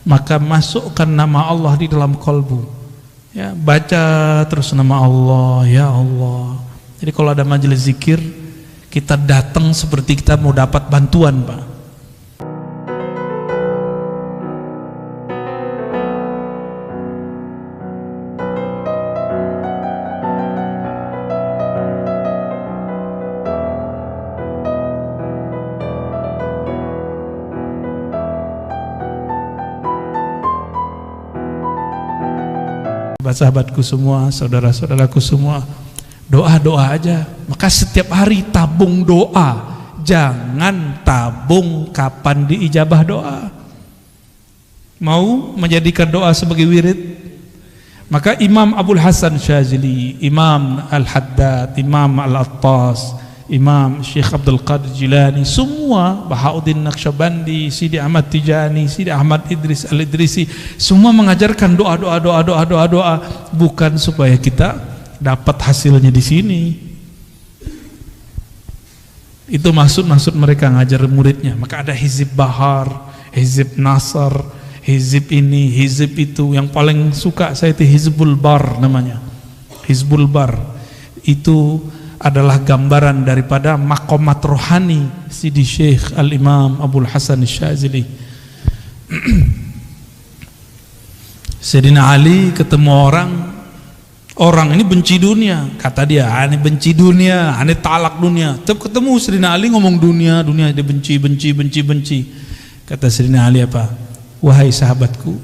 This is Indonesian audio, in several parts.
maka masukkan nama Allah di dalam kolbu. Ya, baca terus nama Allah, ya Allah. Jadi kalau ada majelis zikir, kita datang seperti kita mau dapat bantuan, Pak. Sahabatku semua, saudara-saudaraku semua, doa-doa aja. Maka setiap hari tabung doa. Jangan tabung kapan diijabah doa. Mau menjadikan doa sebagai wirid? Maka Imam Abul Hasan Syazili, Imam Al-Haddad, Imam Al-Attas, Imam Syekh Abdul Qadir Jilani, semua, Bahauddin Naqsyabandi, Sidi Ahmad Tijani, Sidi Ahmad Idris Al-Idrisi, semua mengajarkan doa bukan supaya kita dapat hasilnya di sini. Itu maksud mereka ngajar muridnya. Maka ada Hizib Bahar, Hizib Nasr, Hizib ini, Hizib itu. Yang paling suka saya itu Hizbul Bar namanya. Hizbul Bar itu adalah gambaran daripada makomat rohani Sidi Syekh Al-Imam Abul Hasan Syazili. Sayyidina Ali ketemu orang ini benci dunia, kata dia, ini benci dunia, ini talak dunia. Tetap ketemu Sayyidina Ali ngomong dunia, dia benci. Kata Sayyidina Ali apa? Wahai sahabatku,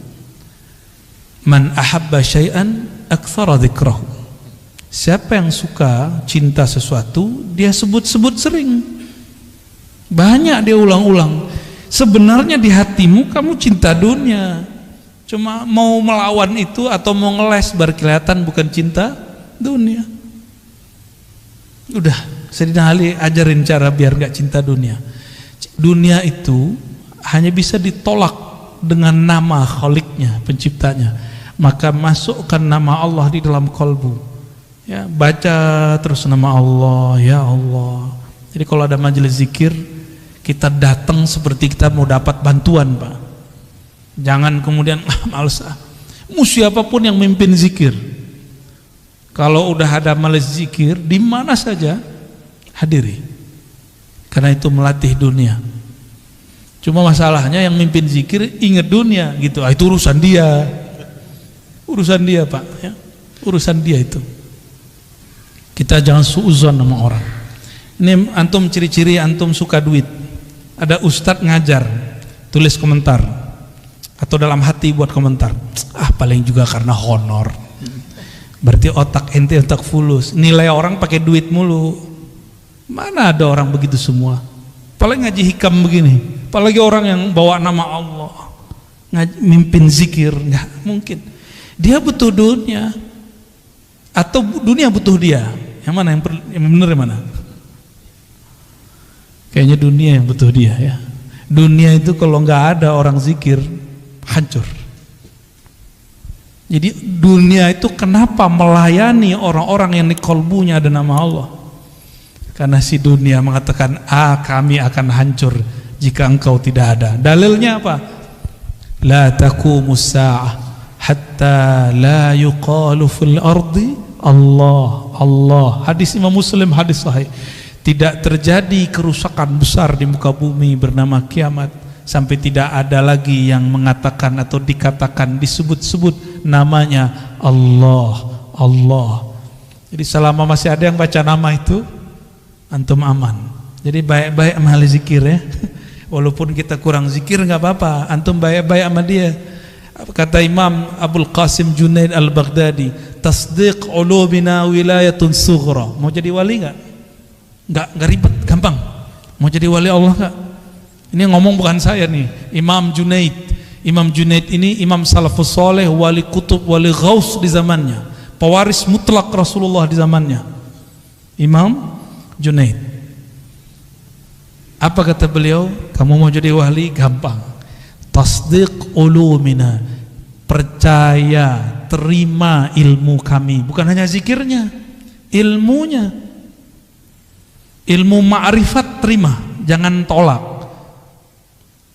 man ahabba syai'an aktsara dzikrahu. Siapa yang suka cinta sesuatu, dia sebut-sebut sering, banyak dia ulang-ulang. Sebenarnya di hatimu kamu cinta dunia, cuma mau melawan itu atau mau ngeles baru kelihatan bukan cinta dunia. Udah, Sayyidina Ali ajarin cara biar gak cinta dunia. Dunia itu hanya bisa ditolak dengan nama Khaliknya, penciptanya. Maka masukkan nama Allah di dalam kolbu. Ya, baca terus nama Allah, ya Allah. Jadi kalau ada majelis zikir, kita datang seperti kita mau dapat bantuan, Pak. Jangan kemudian males siapapun yang mimpin zikir. Kalau udah ada majelis zikir di mana saja hadiri. Karena itu melatih dunia. Cuma masalahnya yang mimpin zikir ingat dunia gitu. Itu urusan dia. Urusan dia, Pak, ya. Urusan dia itu. Kita jangan suuzon sama orang. Ini antum ciri-ciri antum suka duit. Ada ustadz ngajar, tulis komentar atau dalam hati buat komentar. Paling juga karena honor. Berarti otak ente otak fulus. Nilai orang pakai duit mulu. Mana ada orang begitu semua? Paling ngaji hikam begini. Apalagi orang yang bawa nama Allah, mimpin zikir, nggak mungkin. Dia butuh dunia atau dunia butuh dia. Yang mana yang benar yang mana? Kayaknya dunia yang butuh dia, ya. Dunia itu kalau nggak ada orang zikir hancur. Jadi dunia itu kenapa melayani orang-orang yang di kolbunya ada nama Allah? Karena si dunia mengatakan, kami akan hancur jika engkau tidak ada. Dalilnya apa? La taqumus sa'ah hatta la yuqalu fil ardi Allah. Hadis Imam Muslim, hadis sahih. Tidak terjadi kerusakan besar di muka bumi bernama kiamat sampai tidak ada lagi yang mengatakan atau dikatakan disebut-sebut namanya Allah. Jadi selama masih ada yang baca nama itu, antum aman. Jadi baik-baik sama ahli zikir, ya. Walaupun kita kurang zikir nggak apa-apa, antum baik-baik sama dia. Kata Imam Abul Qasim Junaid Al-Baghdadi, tasdiq ulubina wilayatun sughra. Mau jadi wali nggak ribet, gampang. Mau jadi wali Allah nggak? Ini ngomong bukan saya nih, Imam Junaid. Imam Junaid ini imam salafus soleh, wali kutub, wali ghaus di zamannya, pewaris mutlak Rasulullah di zamannya. Imam Junaid. Apa kata beliau? Kamu mau jadi wali? Gampang. Tasdiq ulumina, percaya, terima ilmu kami, bukan hanya zikirnya, ilmunya, ilmu ma'rifat terima, jangan tolak,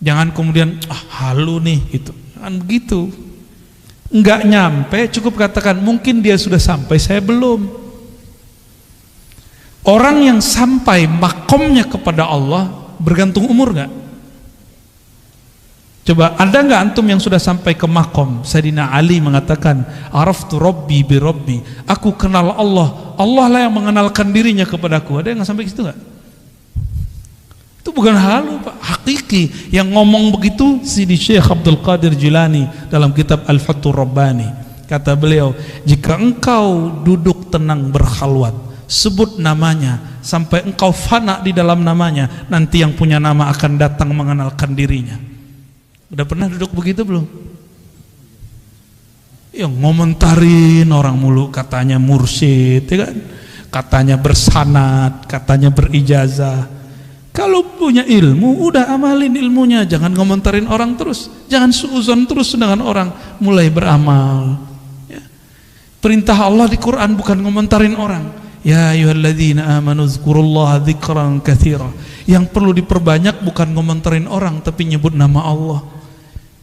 jangan kemudian halu nih gitu, kan begitu. Enggak nyampe, cukup katakan mungkin dia sudah sampai, saya belum. Orang yang sampai makomnya kepada Allah bergantung umur nggak? Coba, ada nggak antum yang sudah sampai ke makom? Sayyidina Ali mengatakan, araftu Rabbi bi Rabbi, aku kenal Allah, Allah lah yang mengenalkan dirinya kepadaku. Ada yang nggak sampai ke situ nggak? Itu bukan halu, Pak, hakiki. Yang ngomong begitu Sidi Syekh Abdul Qadir Jilani dalam kitab Al-Fathur Rabbani. Kata beliau, jika engkau duduk tenang berkhalwat, sebut namanya sampai engkau fana di dalam namanya, nanti yang punya nama akan datang mengenalkan dirinya. Udah pernah duduk begitu belum? Yang ngomentarin orang mulu, katanya mursyid, ya kan? Katanya bersanad, katanya berijazah. Kalau punya ilmu, udah amalin ilmunya, jangan ngomentarin orang terus, jangan suuzon terus dengan orang, mulai beramal. Ya. Perintah Allah di Quran bukan ngomentarin orang. Ya ayyuhalladzina amanu dzkurullaha dzikran katsira. Yang perlu diperbanyak bukan ngomentarin orang, tapi nyebut nama Allah.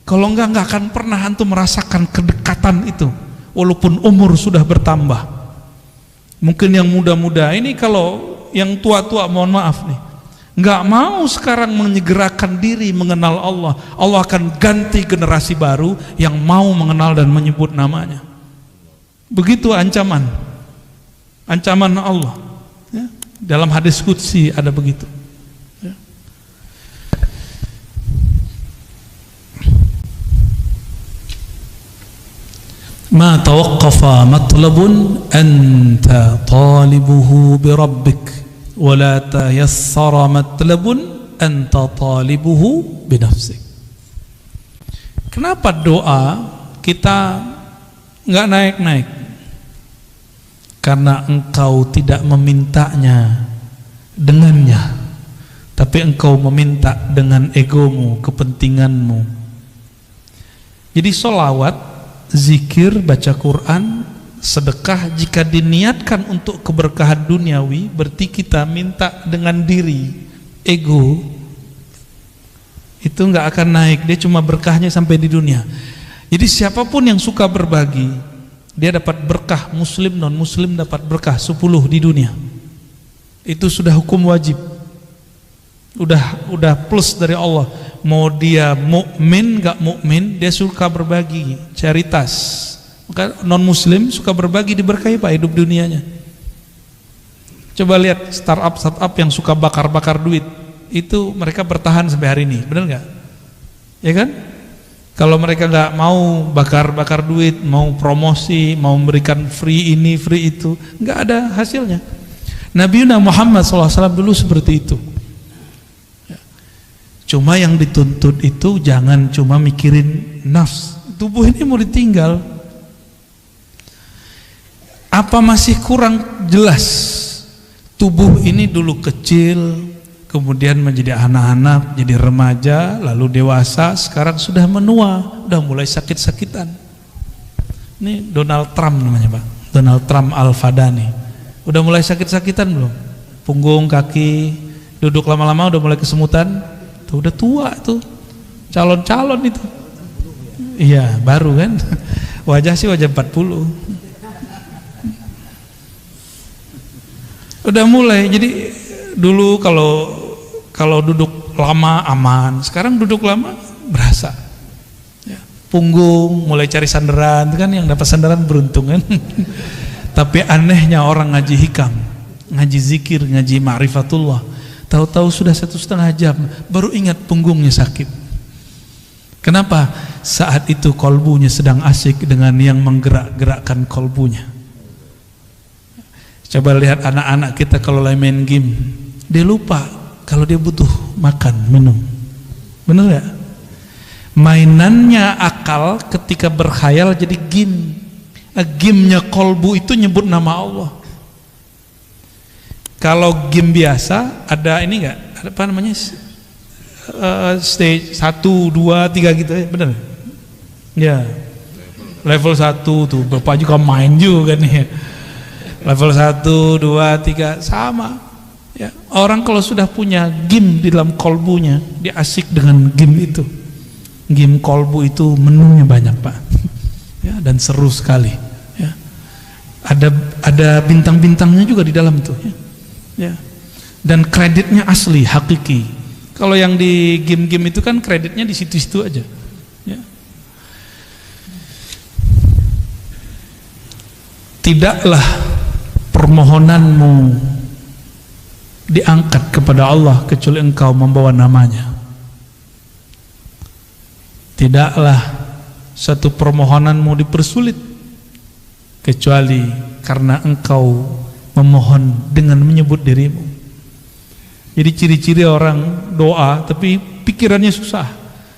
Kalau enggak akan pernah antum merasakan kedekatan itu, walaupun umur sudah bertambah. Mungkin yang muda-muda ini, kalau yang tua-tua mohon maaf nih, enggak mau sekarang menyegerakan diri mengenal Allah, Allah akan ganti generasi baru yang mau mengenal dan menyebut namanya. Begitu ancaman Allah, ya. Dalam hadis qudsi ada begitu. Ma tawaqqafa matlabun anta talibuhu bi rabbik wa la tayassara matlabun anta talibuhu bi nafsik. Kenapa doa kita enggak naik-naik? Karena engkau tidak memintanya dengannya, tapi engkau meminta dengan egomu, kepentinganmu. Jadi sholawat, zikir, baca Quran, sedekah, jika diniatkan untuk keberkahan duniawi, berarti kita minta dengan diri, ego, itu nggak akan naik, dia cuma berkahnya sampai di dunia. Jadi siapapun yang suka berbagi, dia dapat berkah, muslim non muslim dapat berkah 10 di dunia. Itu sudah hukum wajib, udah plus dari Allah. Mau dia mukmin nggak mukmin, dia suka berbagi, charitas. Maka non muslim suka berbagi, diberkahi Pak hidup dunianya. Coba lihat startup yang suka bakar duit, itu mereka bertahan sampai hari ini, benar nggak? Ya kan? Kalau mereka nggak mau bakar duit, mau promosi, mau memberikan free ini free itu, nggak ada hasilnya. Nabi Muhammad SAW dulu seperti itu. Cuma yang dituntut itu jangan cuma mikirin nafs, tubuh ini mau ditinggal. Apa masih kurang jelas? Tubuh ini dulu kecil, kemudian menjadi anak-anak, jadi remaja, lalu dewasa, sekarang sudah menua, udah mulai sakit-sakitan. Ini Donald Trump namanya Pak, Donald Trump Al-Fadani. Udah mulai sakit-sakitan belum? Punggung, kaki, duduk lama-lama udah mulai kesemutan. Tuh, udah tua tuh, calon-calon itu. Iya, baru kan. Wajah sih wajah 40. Udah mulai, jadi dulu kalau duduk lama aman, sekarang duduk lama berasa. Ya, punggung mulai cari sandaran, kan yang dapat sandaran beruntung kan. Tapi anehnya orang ngaji hikam, ngaji zikir, ngaji ma'rifatullah, tahu-tahu sudah 1,5 jam baru ingat punggungnya sakit. Kenapa? Saat itu kolbunya sedang asik dengan yang menggerak-gerakkan kolbunya. Coba lihat anak-anak kita kalau lagi main game, dia lupa kalau dia butuh makan, minum. Bener gak? Mainannya akal ketika berkhayal jadi game. Game-nya kolbu itu nyebut nama Allah. Kalau game biasa ada ini enggak? Ada apa namanya? Stage 1, 2, 3 gitu ya, bener? Ya. Level 1 tuh Bapak juga main juga nih. Level 1, 2, 3 sama. Ya, orang kalau sudah punya game di dalam kolbunya, dia asik dengan game itu. Game kolbu itu menunya banyak Pak, ya, dan seru sekali. Ya. Ada bintang-bintangnya juga di dalam itu. Ya. Ya. Dan kreditnya asli, hakiki. Kalau yang di game-game itu kan kreditnya di situ-situ aja. Ya. Tidaklah permohonanmu diangkat kepada Allah kecuali engkau membawa namanya. Tidaklah satu permohonanmu dipersulit kecuali karena engkau memohon dengan menyebut dirimu. Jadi ciri-ciri orang doa tapi pikirannya susah.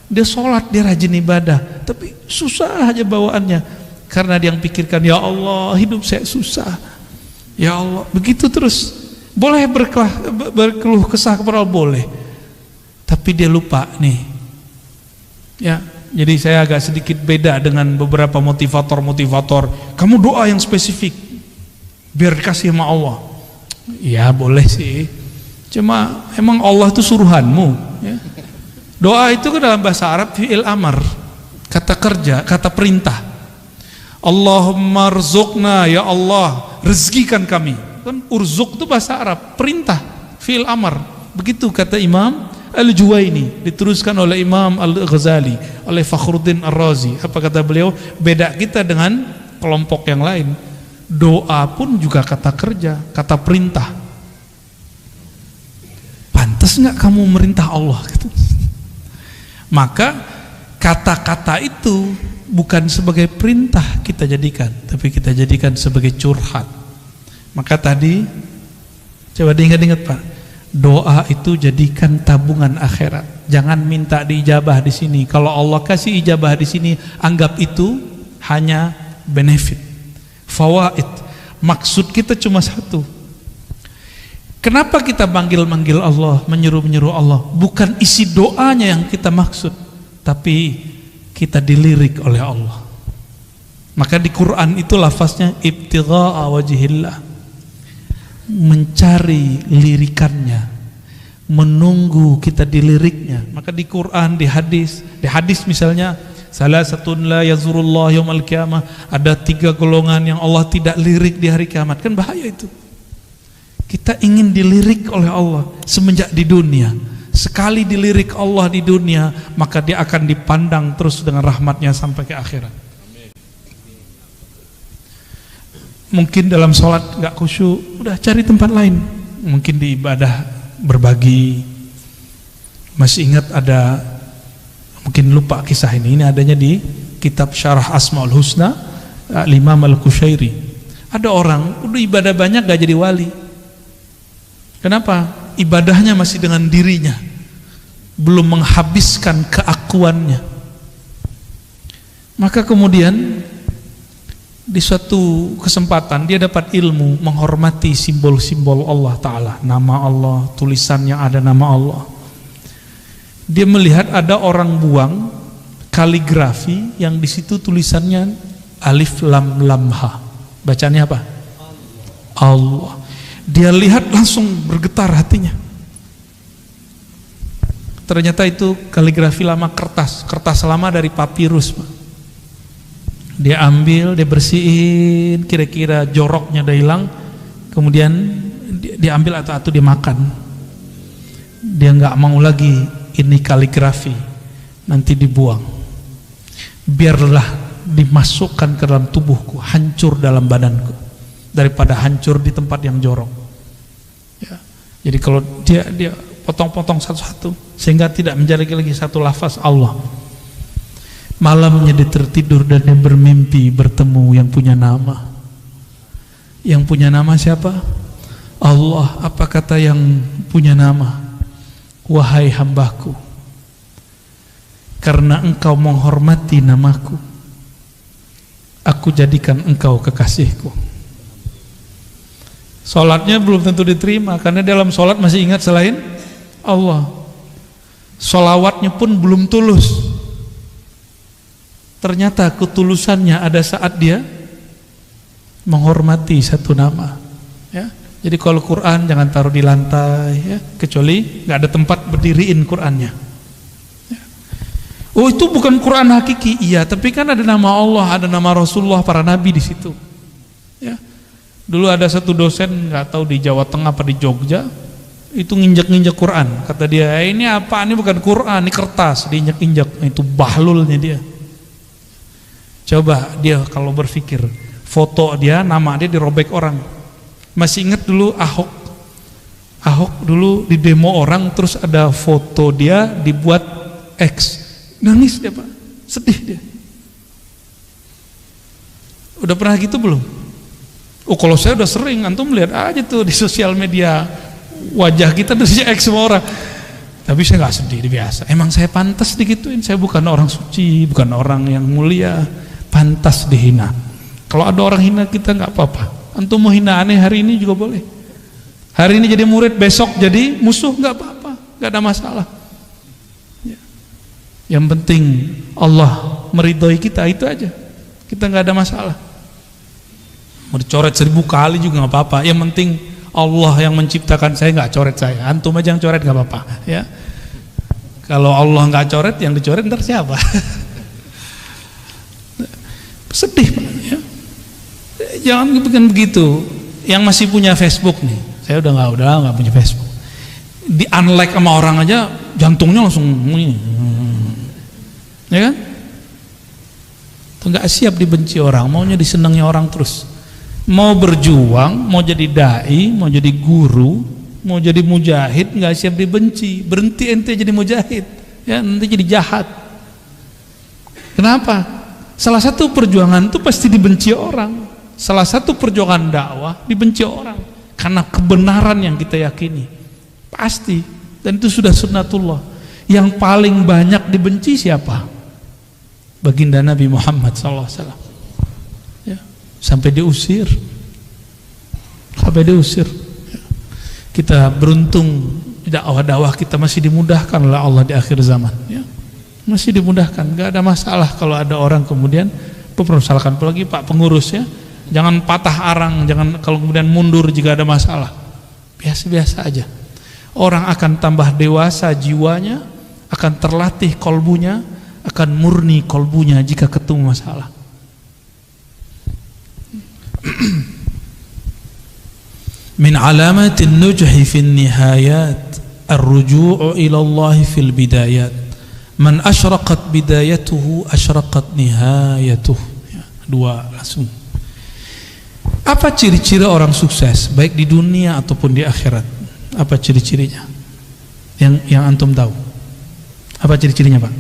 Dia sholat, dia rajin ibadah, tapi susah aja bawaannya. Karena dia yang pikirkan, ya Allah hidup saya susah, ya Allah, begitu terus. Boleh berkeluh kesah kepada Allah, boleh, tapi dia lupa nih. Ya, jadi saya agak sedikit beda dengan beberapa motivator. Kamu doa yang spesifik biar dikasih sama Allah. Ya boleh sih, cuma emang Allah itu suruhanmu. Ya. Doa itu kan dalam bahasa Arab fi'il amar, kata kerja, kata perintah. Allahumma rzuqna, ya Allah rezekikan kami. Kan urzuk itu bahasa Arab, perintah, fi'il amar. Begitu kata Imam Al-Juwaini, diteruskan oleh Imam Al-Ghazali, oleh Fakhruddin Ar-Razi. Apa kata beliau? Beda kita dengan kelompok yang lain. Doa pun juga kata kerja, kata perintah. Pantas nggak kamu merintah Allah? Maka kata-kata itu bukan sebagai perintah kita jadikan, tapi kita jadikan sebagai curhat. Maka tadi coba diingat-ingat Pak, doa itu jadikan tabungan akhirat. Jangan minta diijabah di sini. Kalau Allah kasih ijabah di sini, anggap itu hanya benefit, fawaid. Maksud kita cuma satu. Kenapa kita manggil-manggil Allah, menyeru-menyeru Allah? Bukan isi doanya yang kita maksud, tapi kita dilirik oleh Allah. Maka di Quran itu lafaznya ibtigha'a wajhillah, mencari lirikannya, menunggu kita diliriknya. Maka di Quran, di hadis misalnya, salah satun la yazurullah yaumal qiyamah, ada 3 golongan yang Allah tidak lirik di hari kiamat. Kan bahaya itu. Kita ingin dilirik oleh Allah semenjak di dunia. Sekali dilirik Allah di dunia, maka dia akan dipandang terus dengan rahmatnya sampai ke akhirat. Mungkin dalam sholat gak khusyuk, udah cari tempat lain. Mungkin di ibadah berbagi. Masih ingat ada, mungkin lupa kisah ini adanya di kitab Syarah Asmaul Husna Imam Al-Qushairi. Ada orang udah ibadah banyak gak jadi wali. Kenapa? Ibadahnya masih dengan dirinya, belum menghabiskan keakuannya. Maka kemudian di suatu kesempatan dia dapat ilmu menghormati simbol-simbol Allah Ta'ala, nama Allah, tulisan yang ada nama Allah. Dia melihat ada orang buang kaligrafi yang di situ tulisannya alif lam lam ha. Bacanya apa? Allah. Dia lihat langsung bergetar hatinya. Ternyata itu kaligrafi lama, kertas lama dari papirus, Pak. Dia ambil, dia bersihin, kira-kira joroknya udah hilang, kemudian dia ambil atau dia makan. Dia nggak mau lagi ini kaligrafi, nanti dibuang. Biarlah dimasukkan ke dalam tubuhku, hancur dalam badanku, daripada hancur di tempat yang jorok. Ya. Jadi kalau dia potong-potong satu-satu sehingga tidak menjadi lagi satu lafaz Allah. Malamnya dia tertidur dan dia bermimpi bertemu yang punya nama. Yang punya nama siapa? Allah. Apa kata yang punya nama? Wahai hambaku, karena engkau menghormati namaku, aku jadikan engkau kekasihku. Sholatnya belum tentu diterima, karena dalam sholat masih ingat selain Allah. Sholawatnya pun belum tulus. Ternyata ketulusannya ada saat dia menghormati satu nama. Ya. Jadi kalau Quran jangan taruh di lantai, ya, kecuali nggak ada tempat berdiriin Qurannya. Ya. Oh itu bukan Quran hakiki. Iya, tapi kan ada nama Allah, ada nama Rasulullah, para nabi di situ. Ya. Dulu ada satu dosen, nggak tahu di Jawa Tengah apa di Jogja, itu nginjak-nginjak Quran. Kata dia, ini apa? Ini bukan Quran, ini kertas, diinjak-injak. Itu bahlulnya dia. Coba dia kalau berpikir, foto dia, nama dia dirobek orang. Masih ingat dulu Ahok dulu di demo orang, terus ada foto dia dibuat X. Nangis dia Pak, sedih dia. Udah pernah gitu belum? Oh kalau saya udah sering, antum lihat aja tuh di sosial media wajah kita dari X semua orang. Tapi saya nggak sedih, biasa. Emang saya pantas digituin, saya bukan orang suci, bukan orang yang mulia, pantas dihina. Kalau ada orang hina kita nggak apa-apa. Antum mau hina aneh hari ini juga boleh. Hari ini jadi murid, besok jadi musuh, nggak apa-apa, nggak ada masalah. Yang penting Allah meridhoi kita, itu aja. Kita nggak ada masalah. Mau dicoret 1000 kali juga nggak apa-apa. Yang penting Allah yang menciptakan saya nggak coret saya. Antum aja yang coret nggak apa-apa. Ya. Kalau Allah nggak coret, yang dicoret ntar siapa? Sedih Pak. Ya. Jangan bikin begitu. Yang masih punya Facebook nih, saya udah nggak punya Facebook. Di unlike sama orang aja, jantungnya langsung ya kan? Nggak siap dibenci orang, maunya disenangi orang terus. Mau berjuang, mau jadi dai, mau jadi guru, mau jadi mujahid, nggak siap dibenci. Berhenti ente jadi mujahid, ya nanti jadi jahat. Kenapa? Salah satu perjuangan itu pasti dibenci orang. Salah satu perjuangan dakwah dibenci orang karena kebenaran yang kita yakini. Pasti, dan itu sudah sunnatullah. Yang paling banyak dibenci siapa? Baginda Nabi Muhammad SAW. Ya, sampai diusir. Ya. Kita beruntung dakwah-dakwah kita masih dimudahkan oleh Allah di akhir zaman. Ya. Masih dimudahkan, nggak ada masalah kalau ada orang kemudian mempermasalahkan, apalagi Pak pengurus ya. Jangan patah arang, jangan kalau kemudian mundur jika ada masalah. Biasa-biasa aja. Orang akan tambah dewasa jiwanya, akan terlatih kolbunya, akan murni kolbunya jika ketemu masalah. Min alamatin nujhi fin nihayat ar-ruju'u ila Allah fil bidayat. Man asyraqat bidayatuhu asyraqat nihayatuh. Ya, dua langsung. Apa ciri-ciri orang sukses baik di dunia ataupun di akhirat? Apa ciri-cirinya? Yang antum tahu? Apa ciri-cirinya, Pak?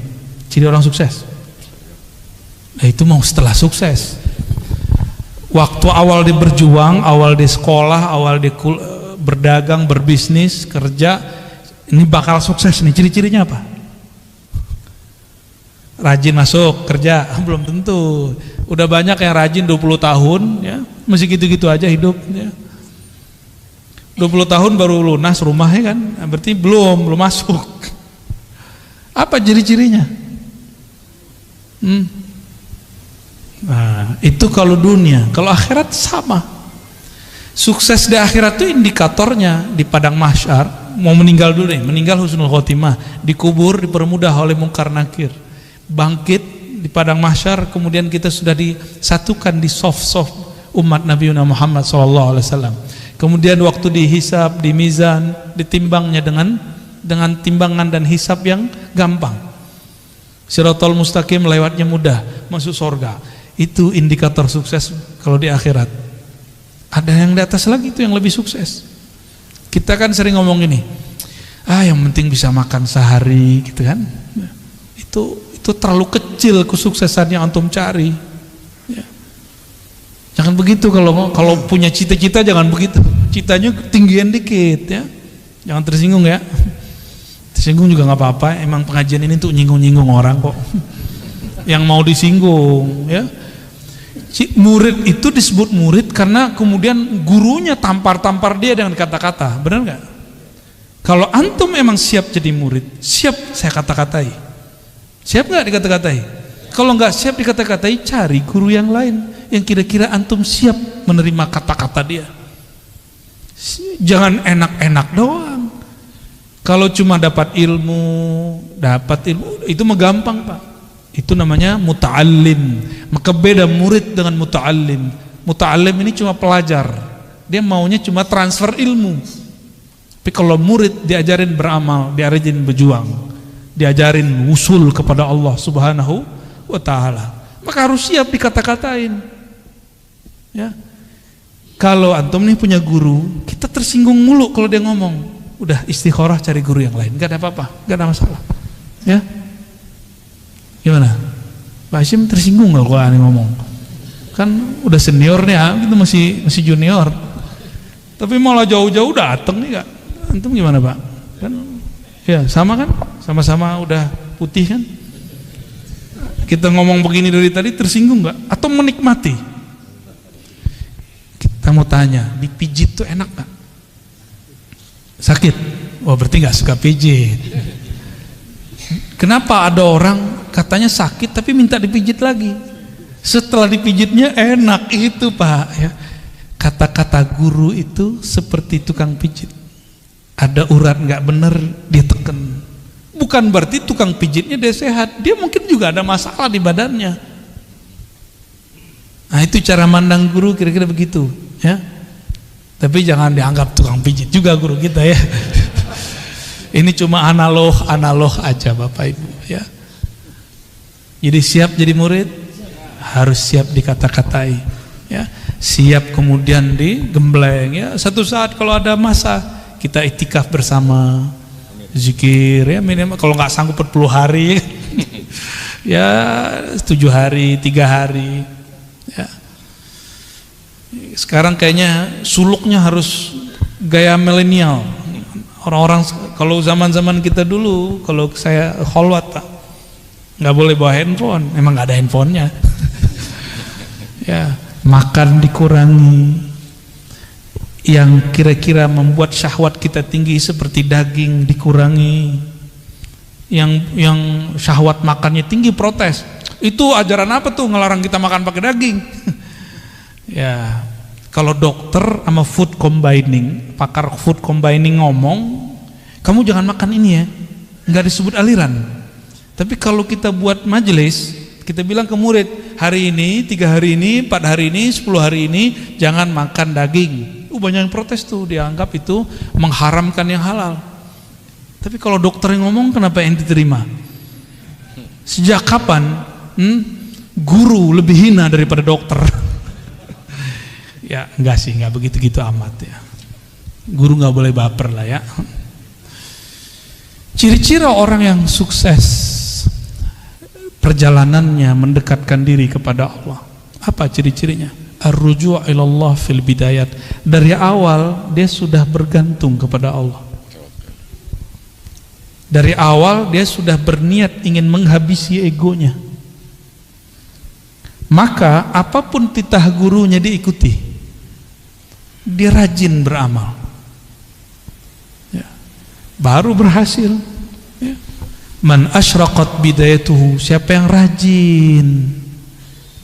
Ciri orang sukses. Nah, itu mau setelah sukses. Waktu awal dia berjuang, awal dia sekolah, awal dia berdagang, berbisnis, kerja, ini bakal sukses nih. Ciri-cirinya apa? Rajin masuk kerja, belum tentu. Udah banyak yang rajin 20 tahun ya, masih gitu-gitu aja hidup ya. 20 tahun baru lunas rumahnya kan, berarti belum masuk. Apa ciri-cirinya? Nah, itu kalau dunia. Kalau akhirat sama. Sukses di akhirat itu indikatornya di padang mahsyar. Mau meninggal dulu nih, meninggal husnul khotimah, dikubur dipermudah oleh mungkar nakir. Bangkit di padang mahsyar, kemudian kita sudah disatukan di soft umat Nabi Muhammad SAW. Kemudian waktu dihisab, di mizan, ditimbangnya dengan timbangan dan hisab yang gampang. Siratal mustaqim lewatnya mudah, masuk surga. Itu indikator sukses kalau di akhirat. Ada yang di atas lagi itu yang lebih sukses. Kita kan sering ngomong ini, yang penting bisa makan sehari gitu kan. Itu terlalu kecil kesuksesan yang antum cari. Ya. Jangan begitu, kalau punya cita-cita jangan begitu. Citanya tinggian dikit ya. Jangan tersinggung ya. Tersinggung juga nggak apa-apa. Emang pengajian ini tuh nyinggung-nyinggung orang kok. Yang mau disinggung ya. Murid itu disebut murid karena kemudian gurunya tampar-tampar dia dengan kata-kata. Benar nggak? Kalau antum emang siap jadi murid, siap saya kata-katai. Siap nggak dikata-katai? Kalau nggak siap dikata-katai, cari guru yang lain yang kira-kira antum siap menerima kata-kata dia. Jangan enak-enak doang. Kalau cuma dapat ilmu itu mah gampang, Pak. Itu namanya muta'allim. Maka beda murid dengan muta'allim. Muta'allim ini cuma pelajar, dia maunya cuma transfer ilmu. Tapi kalau murid diajarin beramal, diajarin berjuang, diajarin usul kepada Allah Subhanahu wa ta'ala, maka harus siap dikata-katain. Ya. Kalau antum nih punya guru, kita tersinggung mulu kalau dia ngomong, udah istikharah cari guru yang lain, gak ada apa-apa, gak ada masalah. Ya, gimana? Pak Hashim tersinggung gak kalau aneh ngomong? Kan udah senior nih, kita masih junior, tapi malah jauh-jauh dateng nih Kak. Antum gimana Pak? Kan, ya sama kan, sama-sama udah putih kan? Kita ngomong begini dari tadi tersinggung gak? Atau menikmati? Kita mau tanya, dipijit tuh enak gak? Sakit? Wah berarti gak suka pijit. Kenapa ada orang katanya sakit tapi minta dipijit lagi? Setelah dipijitnya enak, itu Pak ya. Kata-kata guru itu seperti tukang pijit. Ada urat gak bener, dia teken. Bukan berarti tukang pijitnya dia sehat, dia mungkin juga ada masalah di badannya. Nah itu cara mandang guru, kira-kira begitu ya. Tapi jangan dianggap tukang pijit juga guru kita ya. Ini cuma analog aja Bapak Ibu ya. Jadi siap jadi murid, harus siap dikata-katai ya. Siap kemudian digembleng ya. Satu saat kalau ada masa kita itikaf bersama, zikir ya, minimal kalau nggak sanggup 40 hari ya 7 hari, 3 hari ya. Sekarang kayaknya suluknya harus gaya milenial. Orang-orang kalau zaman-zaman kita dulu, kalau saya kholwat Pak, nggak boleh bawa handphone, emang nggak ada handphonenya. Ya, makan dikurangi, yang kira-kira membuat syahwat kita tinggi seperti daging dikurangi, yang syahwat makannya tinggi protes. Itu ajaran apa tuh ngelarang kita makan pakai daging? Ya, kalau dokter sama food combining, pakar food combining ngomong, kamu jangan makan ini ya, nggak disebut aliran. Tapi kalau kita buat majelis, kita bilang ke murid, hari ini, 3 hari ini, 4 hari ini, 10 hari ini, jangan makan daging. Banyak yang protes tuh, dianggap itu mengharamkan yang halal. Tapi kalau dokter yang ngomong, kenapa yang diterima? Sejak kapan guru lebih hina daripada dokter? Ya enggak sih, enggak begitu-gitu amat ya. Guru nggak boleh baper lah ya. Ciri-ciri orang yang sukses perjalanannya mendekatkan diri kepada Allah, apa ciri-cirinya? Ar-ruju' ilallah fil bidayat. Dari awal dia sudah bergantung kepada Allah. Dari awal dia sudah berniat ingin menghabisi egonya. Maka apapun titah gurunya diikuti. Dia rajin beramal ya, baru berhasil ya. Man asyraqat bidayatuhu, siapa yang rajin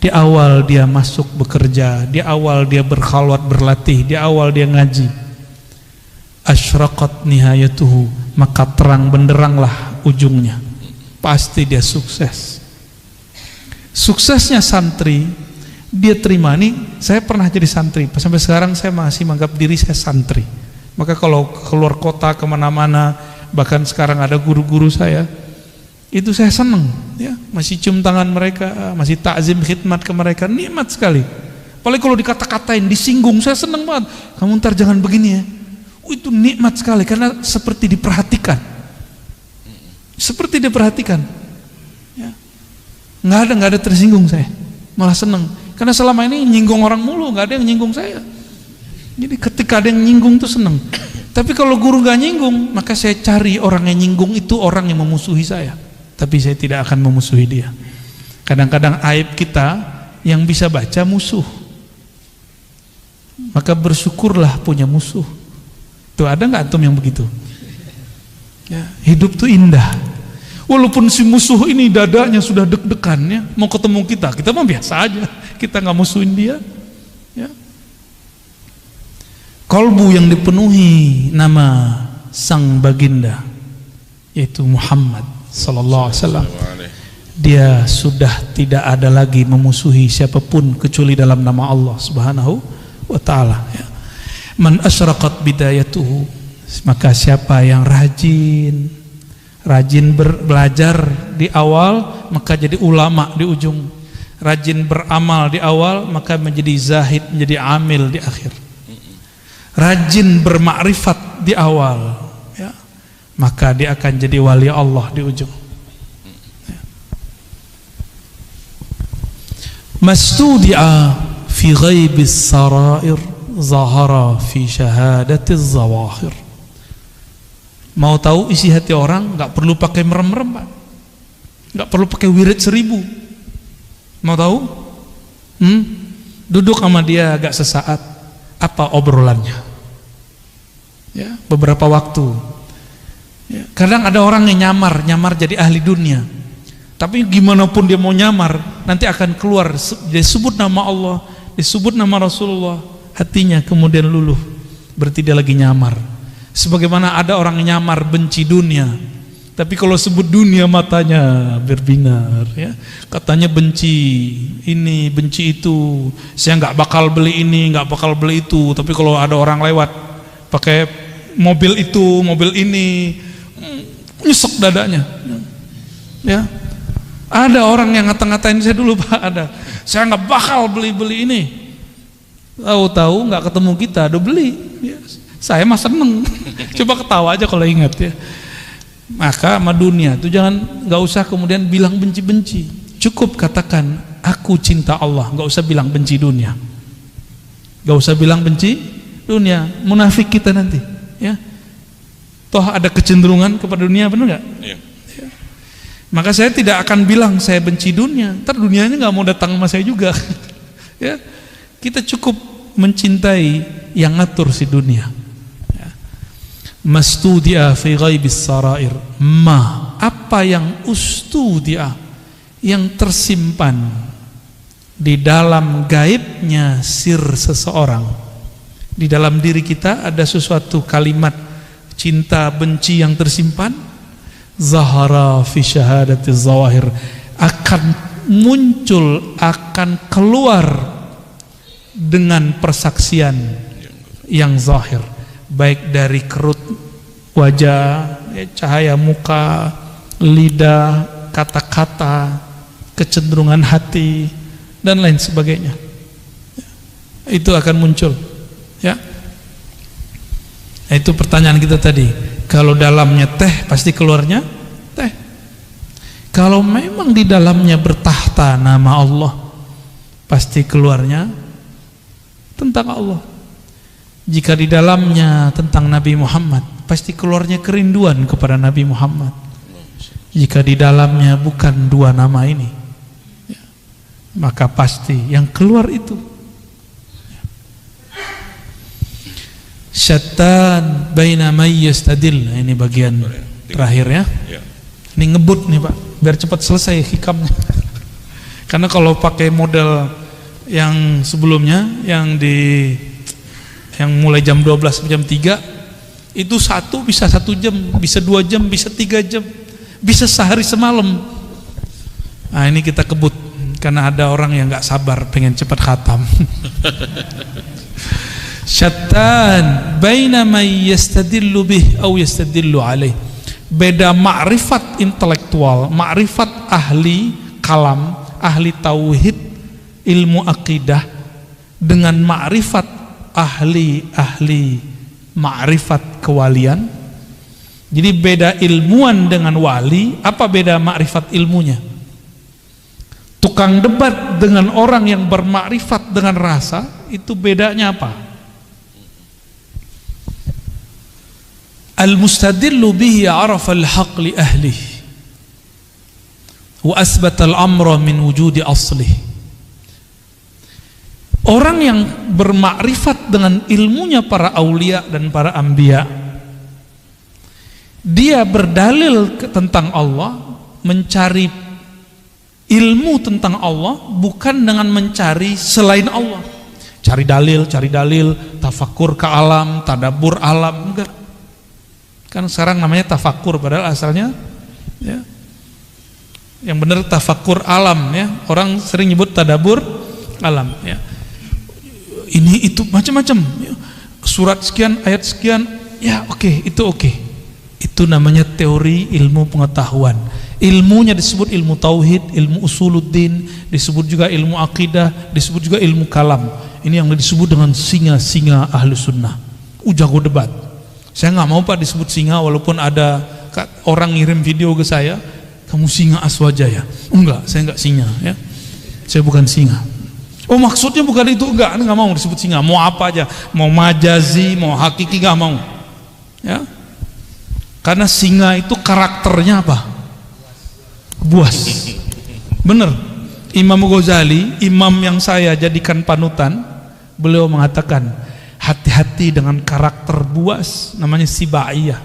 di awal dia masuk bekerja, di awal dia berkhalwat berlatih, di awal dia ngaji, asyraqat nihayatuhu, maka terang benderanglah ujungnya, pasti dia sukses. Suksesnya santri, dia terima. Nih saya pernah jadi santri, sampai sekarang saya masih menganggap diri saya santri. Maka kalau keluar kota kemana-mana, bahkan sekarang ada guru-guru saya, itu saya senang ya, masih cium tangan mereka, masih takzim khidmat ke mereka, nikmat sekali. Apalagi kalau dikata-katain, disinggung, saya senang banget. Kamu ntar jangan begini ya. Itu nikmat sekali karena seperti diperhatikan, seperti diperhatikan ya. Nggak ada tersinggung saya, malah senang. Karena selama ini nyinggung orang mulu, nggak ada yang nyinggung saya. Jadi ketika ada yang nyinggung tuh seneng. Tapi kalau guru nggak nyinggung, maka saya cari orang yang nyinggung itu orang yang memusuhi saya. Tapi saya tidak akan memusuhi dia. Kadang-kadang aib kita yang bisa baca musuh. Maka bersyukurlah punya musuh. Tuh ada nggak antum yang begitu? Ya, hidup tuh indah. Walaupun si musuh ini dadanya sudah deg-degan ya, mau ketemu kita mah biasa aja, kita nggak musuhin dia ya. Kolbu yang dipenuhi nama sang baginda yaitu Muhammad sallallahu alaihi wasallam. Dia sudah tidak ada lagi memusuhi siapapun kecuali dalam nama Allah Subhanahu wa taala, ya. Man asyraqat bidayatuhu, maka siapa yang rajin belajar di awal maka jadi ulama di ujung, rajin beramal di awal maka menjadi zahid, menjadi amil di akhir. Rajin bermakrifat di awal, ya, maka dia akan jadi wali Allah di ujung. Mastudi'a fi ghaibis sarair zahara fi syahadatiz zawahir. Mau tahu isi hati orang nggak perlu pakai merem-merem, Pak. Nggak perlu pakai wirid 1000. Mau tahu? Duduk sama dia agak sesaat, apa obrolannya, ya, beberapa waktu, ya. Kadang ada orang yang nyamar jadi ahli dunia, tapi gimana pun dia mau nyamar nanti akan keluar, disebut nama Allah, disebut nama Rasulullah, hatinya kemudian luluh, berarti dia lagi nyamar. Sebagaimana ada orang yang nyamar benci dunia, tapi kalau sebut dunia matanya berbinar, ya. Katanya benci ini, benci itu, saya nggak bakal beli ini, nggak bakal beli itu. Tapi kalau ada orang lewat pakai mobil itu, mobil ini, nyesek dadanya, ya. Ada orang yang ngata-ngatain saya dulu, Pak, ada. Saya nggak bakal beli ini. Tahu-tahu nggak ketemu kita, udah beli. Ya. Saya mah seneng. Coba ketawa aja kalau ingat, ya. Maka sama dunia itu nggak usah kemudian bilang benci-benci. Cukup katakan aku cinta Allah, nggak usah bilang benci dunia. Nggak usah bilang benci dunia, munafik kita nanti, ya. Toh ada kecenderungan kepada dunia, benar nggak? Iya. Ya. Maka saya tidak akan bilang saya benci dunia, ntar dunianya nggak mau datang sama saya juga. Ya. Kita cukup mencintai yang ngatur si dunia. Mastudia fi ghaibis sarair, apa yang ustudia, yang tersimpan di dalam gaibnya sir seseorang. Di dalam diri kita ada sesuatu kalimat cinta benci yang tersimpan, zahara fi syahadatiz zawahir, akan muncul, akan keluar dengan persaksian yang zahir, baik dari kerut wajah, cahaya muka, lidah, kata-kata, kecenderungan hati, dan lain sebagainya. Itu akan muncul, ya. Nah, itu pertanyaan kita tadi. Kalau dalamnya teh, pasti keluarnya teh. Kalau memang di dalamnya bertahta nama Allah, pasti keluarnya tentang Allah. Jika di dalamnya tentang Nabi Muhammad, pasti keluarnya kerinduan kepada Nabi Muhammad. Jika di dalamnya bukan dua nama ini, ya, maka pasti yang keluar itu, ya. Syattan baina may yastadil. Nah, ini bagian terakhir, ya. Ini ngebut nih, Pak, biar cepat selesai hikamnya. Karena kalau pakai model yang sebelumnya, yang mulai jam 12 sampai jam 3 itu satu bisa 1 jam, bisa 2 jam, bisa 3 jam, bisa sehari semalam. Nah, ini kita kebut karena ada orang yang nggak sabar pengen cepat khatam. Syattan baina may yastadillu bih aw yastadillu alaih. Beda ma'rifat intelektual, ma'rifat ahli kalam, ahli tauhid, ilmu akidah, dengan ma'rifat ahli ma'rifat kewalian. Jadi beda ilmuwan dengan wali. Apa beda ma'rifat ilmunya? Tukang debat dengan orang yang bermakrifat dengan rasa, itu bedanya apa? Al-mustadillu bihi arafa al-haq li ahlih wa asbata al-amra min wujudi aslih. Orang yang bermakrifat dengan ilmunya para aulia dan para anbiya, dia berdalil tentang Allah, mencari ilmu tentang Allah bukan dengan mencari selain Allah. Cari dalil, tafakur ke alam, tadabbur alam, enggak. Kan sekarang namanya tafakur, padahal asalnya ya, yang benar tafakur alam ya. Orang sering nyebut tadabur alam ya. Ini itu macam-macam ya. Surat sekian, ayat sekian, ya oke, itu oke. Itu namanya teori ilmu pengetahuan. Ilmunya disebut ilmu tauhid, ilmu usuluddin, disebut juga ilmu akidah, disebut juga ilmu kalam. Ini yang disebut dengan singa-singa ahlu sunnah. Jago debat. Saya nggak mau Pak disebut singa, walaupun ada orang ngirim video ke saya, kamu singa Aswajaya. Enggak, saya enggak singa ya. Saya bukan singa. Oh maksudnya bukan itu, enggak mau disebut singa. Mau apa aja, mau majazi, mau hakiki, enggak mau. Ya. Karena singa itu karakternya apa? Buas. Bener. Imam Ghazali, imam yang saya jadikan panutan, beliau mengatakan, hati-hati dengan karakter buas, namanya sibaiyah.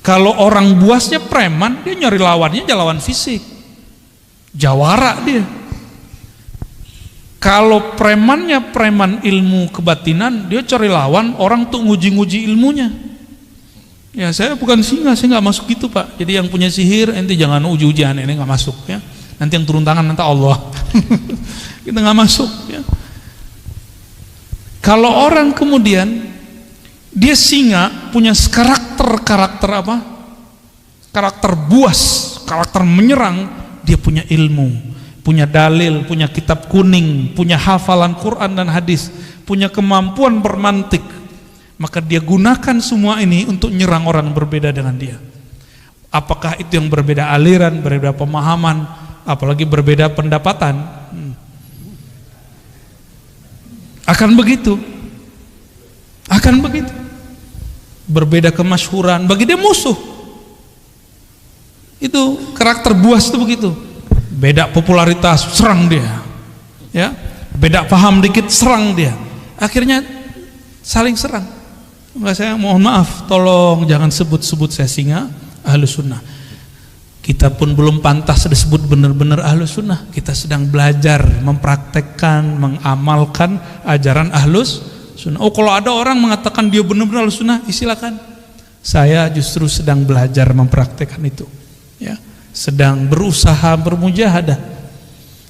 Kalau orang buasnya preman, dia nyari lawannya lawan fisik, jawara dia. Kalau premannya preman ilmu kebatinan, dia cari lawan orang tuh nguji-nguji ilmunya. Ya saya bukan singa, saya nggak masuk gitu Pak. Jadi yang punya sihir, ente jangan uji-ujian, ini nggak masuk ya. Nanti yang turun tangan nanti Allah. Kita nggak masuk ya. Kalau orang kemudian dia singa, punya karakter apa? Karakter buas, karakter menyerang, dia punya ilmu, punya dalil, punya kitab kuning, punya hafalan Quran dan hadis, punya kemampuan bermantik. Maka dia gunakan semua ini untuk nyerang orang berbeda dengan dia. Apakah itu yang berbeda aliran, berbeda pemahaman, apalagi berbeda pendapatan? Akan begitu. Berbeda kemasyhuran, bagi dia musuh. Itu karakter buas itu begitu. Beda popularitas, serang dia. Ya, beda paham dikit, serang dia. Akhirnya saling serang. Maka saya mohon maaf, tolong jangan sebut-sebut saya singa Ahlus Sunnah. Kita pun belum pantas disebut benar-benar Ahlus Sunnah. Kita sedang belajar, mempraktekkan, mengamalkan ajaran Ahlus Sunnah. Oh kalau ada orang mengatakan dia benar-benar Ahlus Sunnah, silakan. Saya justru sedang belajar mempraktekkan itu ya. Sedang berusaha bermujahadah.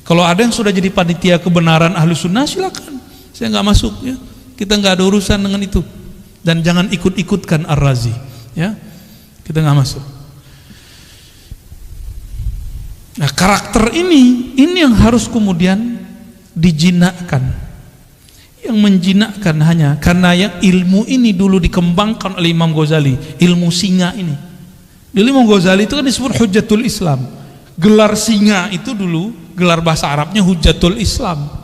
Kalau ada yang sudah jadi panitia kebenaran Ahlus Sunnah, silakan. Saya nggak masuk ya. Kita nggak ada urusan dengan itu. Dan jangan ikut-ikutkan Ar-Razi ya. Kita nggak masuk. Nah karakter ini yang harus kemudian dijinakkan. Yang menjinakkan hanya karena yang ilmu ini dulu dikembangkan oleh Imam Ghazali, ilmu singa ini. Dulu Imam Ghazali itu kan disebut Hujjatul Islam. Gelar singa itu dulu, gelar bahasa Arabnya Hujjatul Islam.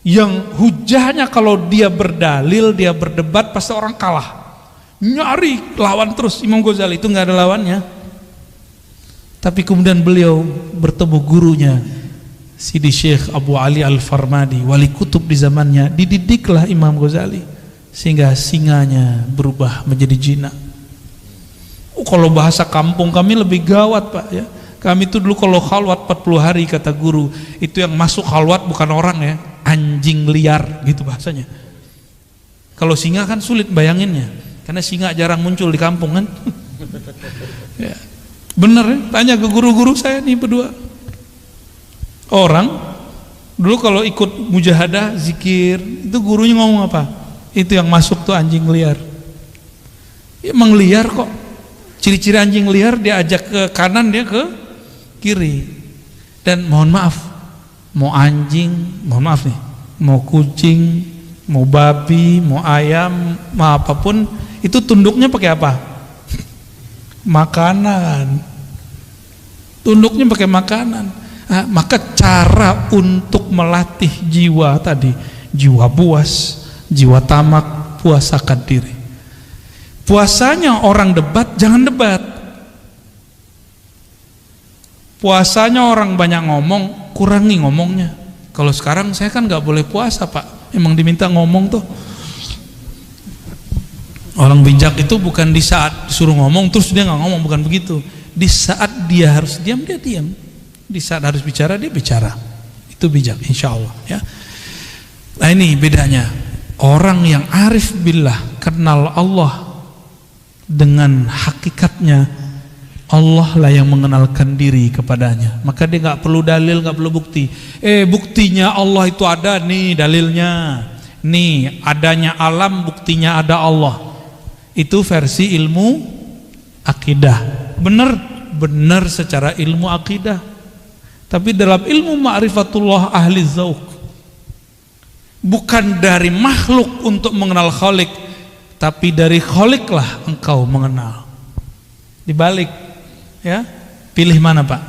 Yang hujahnya kalau dia berdalil, dia berdebat, pasti orang kalah. Nyari lawan terus. Imam Ghazali itu nggak ada lawannya. Tapi kemudian beliau bertemu gurunya Sidi Syekh Abu Ali Al-Farmadi, wali kutub di zamannya. Dididiklah Imam Ghazali sehingga singanya berubah menjadi jinak. Kalau bahasa kampung kami lebih gawat Pak ya. Kami itu dulu kalau khalwat 40 hari kata guru, itu yang masuk khalwat bukan orang ya, anjing liar gitu bahasanya. Kalau singa kan sulit bayanginnya, karena singa jarang muncul di kampung kan. Ya. Bener ya, tanya ke guru-guru saya nih berdua. Orang dulu kalau ikut mujahadah, zikir, itu gurunya ngomong apa? Itu yang masuk tuh anjing liar. Ya, emang liar kok. Ciri-ciri anjing liar dia ajak ke kanan, dia ke kiri. Dan mohon maaf, mau anjing, mohon maaf nih, mau kucing, mau babi, mau ayam, mau apapun, itu tunduknya pakai apa? Makanan. Tunduknya pakai makanan. Nah, maka cara untuk melatih jiwa tadi, jiwa buas, jiwa tamak, puasakan diri. Puasanya orang debat, jangan debat. Puasanya orang banyak ngomong, kurangi ngomongnya. Kalau sekarang saya kan nggak boleh puasa Pak, emang diminta ngomong tuh. Orang bijak itu bukan di saat disuruh ngomong terus dia nggak ngomong, bukan begitu. Di saat dia harus diam, dia diam. Di saat harus bicara, dia bicara. Itu bijak, insya Allah ya. Nah ini bedanya. Orang yang arif billah, kenal Allah dengan hakikatnya, Allah lah yang mengenalkan diri kepadanya. Maka dia nggak perlu dalil, nggak perlu bukti. Buktinya Allah itu ada, nih dalilnya. Nih adanya alam, buktinya ada Allah. Itu versi ilmu akidah. Benar secara ilmu akidah. Tapi dalam ilmu ma'rifatullah ahli zauq, bukan dari makhluk untuk mengenal Khalik, tapi dari Khalik lah engkau mengenal. Dibalik, ya, pilih mana Pak?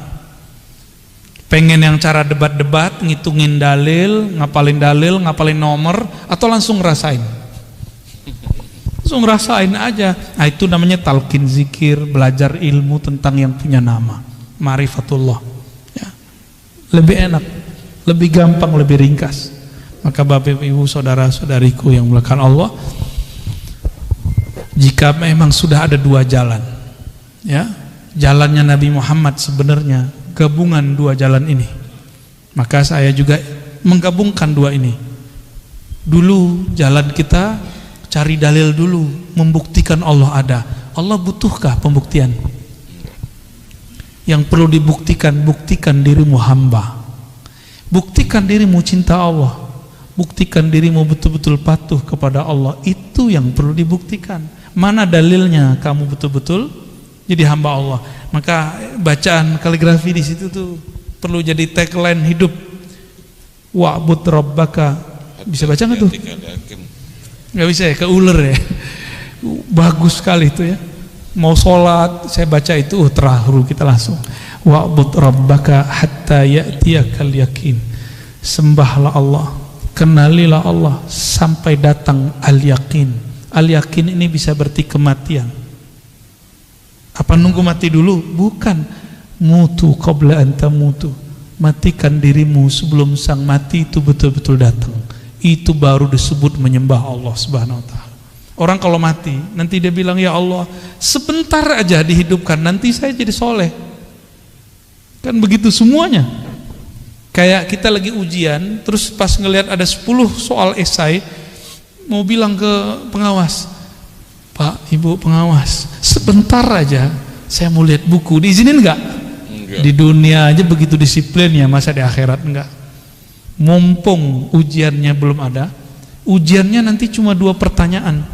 Pengen yang cara debat-debat, ngitungin dalil, ngapalin nomor, atau langsung ngerasain? Langsung ngerasain aja. Nah, itu namanya talqin zikir, belajar ilmu tentang yang punya nama, ma'rifatullah, ya. Lebih enak, lebih gampang, lebih ringkas. Maka Bapak Ibu saudara-saudariku yang dimuliakan Allah, jika memang sudah ada dua jalan, ya, jalannya Nabi Muhammad sebenarnya gabungan dua jalan ini, maka saya juga menggabungkan dua ini. Dulu jalan kita cari dalil dulu, membuktikan Allah ada. Allah butuhkah pembuktian? Yang perlu dibuktikan, buktikan dirimu hamba, buktikan dirimu cinta Allah, buktikan dirimu betul-betul patuh kepada Allah. Itu yang perlu dibuktikan. Mana dalilnya kamu betul-betul jadi hamba Allah? Maka bacaan kaligrafi di situ tuh perlu jadi tagline hidup. Wa'bud rabbaka. Bisa baca nggak tuh? Nggak bisa ya, keuler ya. Bagus sekali itu ya. Mau sholat saya baca itu terharu kita langsung. Wa'bud rabbaka hatta ya'tiyakal yakin. Sembahlah Allah, kenalilah Allah sampai datang al-yakin. Al-yakin ini bisa berarti kematian. Apa nunggu mati dulu? Bukan. Mutu qabla an tamutu. Matikan dirimu sebelum sang mati itu betul-betul datang. Itu baru disebut menyembah Allah Subhanahu wa ta'ala. Orang kalau mati nanti dia bilang, ya Allah sebentar aja dihidupkan, nanti saya jadi soleh. Kan begitu semuanya. Kayak kita lagi ujian, terus pas ngelihat ada 10 soal esai, mau bilang ke pengawas, Pak, Ibu pengawas, sebentar aja saya mau lihat buku, diizinin enggak? Di dunia aja begitu disiplinnya, masa di akhirat enggak? Mumpung ujiannya belum ada, ujiannya nanti cuma 2 pertanyaan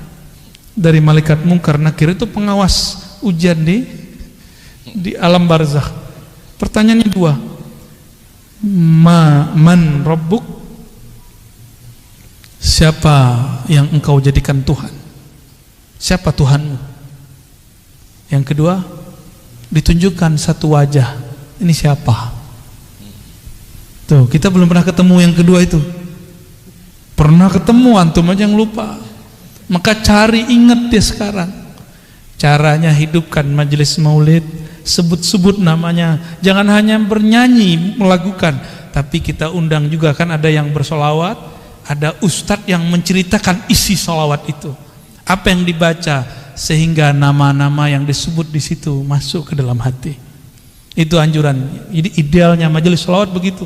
dari malaikat mungkar nakir, itu pengawas ujian di alam barzakh. Pertanyaannya 2, man rabbuk, siapa yang engkau jadikan Tuhan? Siapa Tuhanmu? Yang kedua, ditunjukkan satu wajah, ini siapa? Tuh, kita belum pernah ketemu yang kedua itu. Pernah ketemu, antum aja yang lupa. Maka cari, ingat dia sekarang. Caranya hidupkan majelis maulid, sebut-sebut namanya. Jangan hanya bernyanyi, melakukan, tapi kita undang juga, kan ada yang bersolawat, ada ustadz yang menceritakan isi solawat itu. Apa yang dibaca, sehingga nama-nama yang disebut di situ masuk ke dalam hati. Itu anjuran. Jadi idealnya majelis solawat begitu.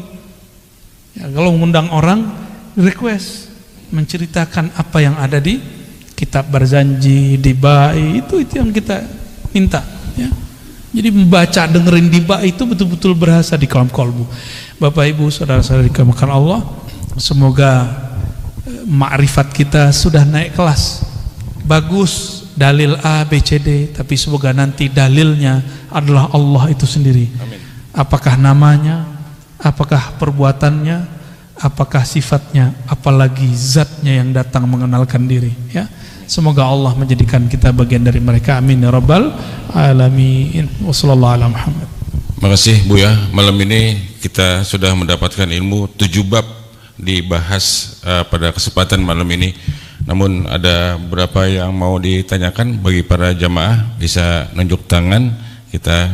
Ya, kalau mengundang orang, request menceritakan apa yang ada di kitab Barzanji, di Ba'i, itu yang kita minta, ya. Jadi membaca, dengerin di Ba'i itu betul-betul berasa di kolom kolbu. Bapak Ibu saudara-saudari dikasihi Allah, semoga ma'rifat kita sudah naik kelas. Bagus dalil A, B, C, D, tapi semoga nanti dalilnya adalah Allah itu sendiri. Amin. Apakah namanya, apakah perbuatannya, apakah sifatnya, apalagi zatnya yang datang mengenalkan diri, ya. Semoga Allah menjadikan kita bagian dari mereka. Amin ya rabbal alamin. Wassallallahu ala Muhammad. Makasih Buya, malam ini kita sudah mendapatkan ilmu 7 bab dibahas pada kesempatan malam ini. Namun ada beberapa yang mau ditanyakan bagi para jamaah, bisa nunjuk tangan, kita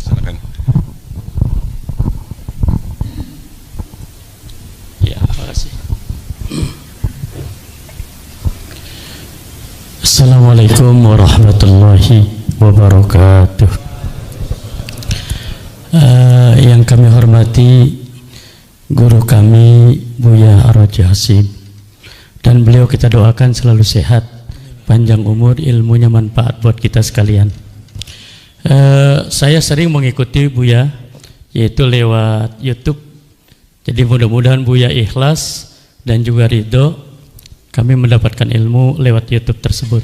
silakan. Ya, makasih. Assalamualaikum warahmatullahi wabarakatuh. Yang kami hormati guru kami Buya Ar-Raji Hasib Dan beliau kita doakan selalu sehat, panjang umur, ilmunya manfaat buat kita sekalian. Saya sering mengikuti Buya, yaitu lewat YouTube. Jadi mudah-mudahan Buya ikhlas dan juga ridho kami mendapatkan ilmu lewat YouTube tersebut.